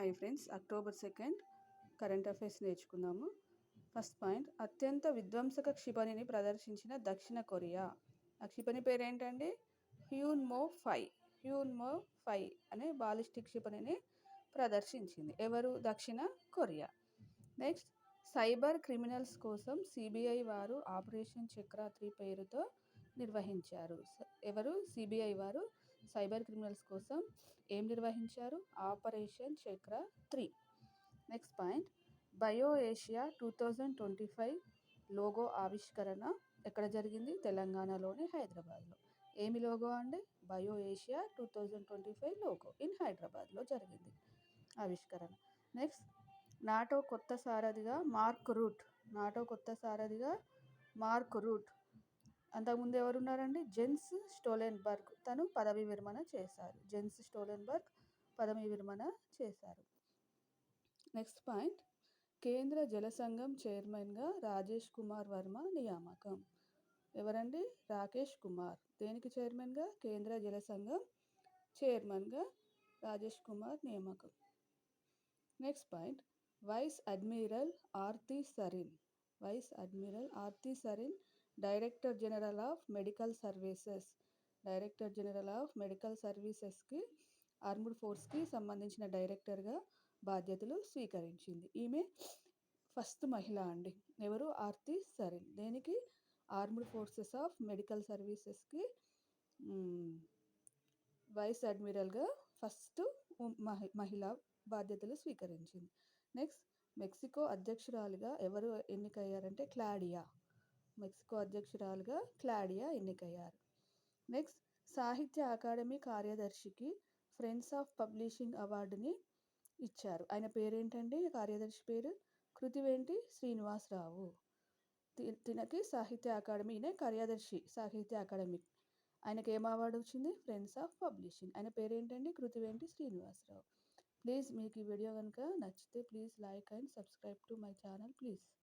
Hi friends, October 2 current affairs నేర్చుకుందాము. First point, అత్యంత విధ్వంసక క్షిపణిని ప్రదర్శించిన దక్షిణ కొరియా. ఆ క్షిపణి పేరేంటండి? హ్యూన్మో 5 అనే బాలిస్టిక్ క్షిపణిని ప్రదర్శించింది. ఎవరు? దక్షిణ కొరియా. నెక్స్ట్, సైబర్ క్రిమినల్స్ కోసం సిబిఐ వారు ఆపరేషన్ చక్ర 3 పేరుతో నిర్వహించారు. ఎవరు? సిబిఐ వారు సైబర్ క్రిమినల్స్ కోసం ఏం నిర్వహించారు? ఆపరేషన్ చక్ర 3. Next point, bio Asia 2025 logo ఆవిష్కరణ ఎక్కడ జరిగింది? తెలంగాణలోని హైదరాబాద్లో. ఏమి లోగో అండి? బయో ఏషియా 2025 లోగో ఇన్ హైదరాబాద్లో జరిగింది ఆవిష్కరణ. నెక్స్ట్, నాటో కొత్త సారథిగా మార్క్ రూట్. అంతకుముందు ఎవరున్నారండి? Gems Stoltenberg. తను పదవీ విరమణ చేశారు. నెక్స్ట్ పాయింట్, కేంద్ర జల సంఘం చైర్మన్గా రాజేష్ కుమార్ వర్మ నియామకం. ఎవరండి? రాకేష్ కుమార్. దేనికి చైర్మన్గా? కేంద్ర జల సంఘం చైర్మన్గా రాజేష్ కుమార్ నియామకం. Next point, vice admiral Arti Sarin director general of medical సర్వీసెస్కి ఆర్మ్డ్ ఫోర్స్కి సంబంధించిన డైరెక్టర్గా బాధ్యతలు స్వీకరించింది. ఈమె ఫస్ట్ మహిళ అండి. ఎవరు? ఆర్తి సరిన్. దేనికి? ఆర్మ్డ్ ఫోర్సెస్ ఆఫ్ మెడికల్ సర్వీసెస్కి వైస్ అడ్మిరల్గా ఫస్ట్ మహిళ బాధ్యతలు స్వీకరించింది. నెక్స్ట్, మెక్సికో అధ్యక్షురాలుగా ఎవరు ఎన్నికయ్యారంటే క్లాడియా ఎన్నికయ్యారు. నెక్స్ట్, సాహిత్య అకాడమీ కార్యదర్శికి ఫ్రెండ్స్ ఆఫ్ పబ్లిషింగ్ అవార్డుని ఇచ్చారు. ఆయన పేరేంటండి? కార్యదర్శి పేరు కృతివేంటి శ్రీనివాసరావు. తినకి సాహిత్య అకాడమీ, ఈయన కార్యదర్శి సాహిత్య అకాడమీ. ఆయనకి ఏం అవార్డు వచ్చింది? Friends of publishing. ఆయన పేరేంటండి? కృతివేంటి శ్రీనివాసరావు. ప్లీజ్ మీకు ఈ వీడియో కనుక నచ్చితే please like and subscribe to my channel please.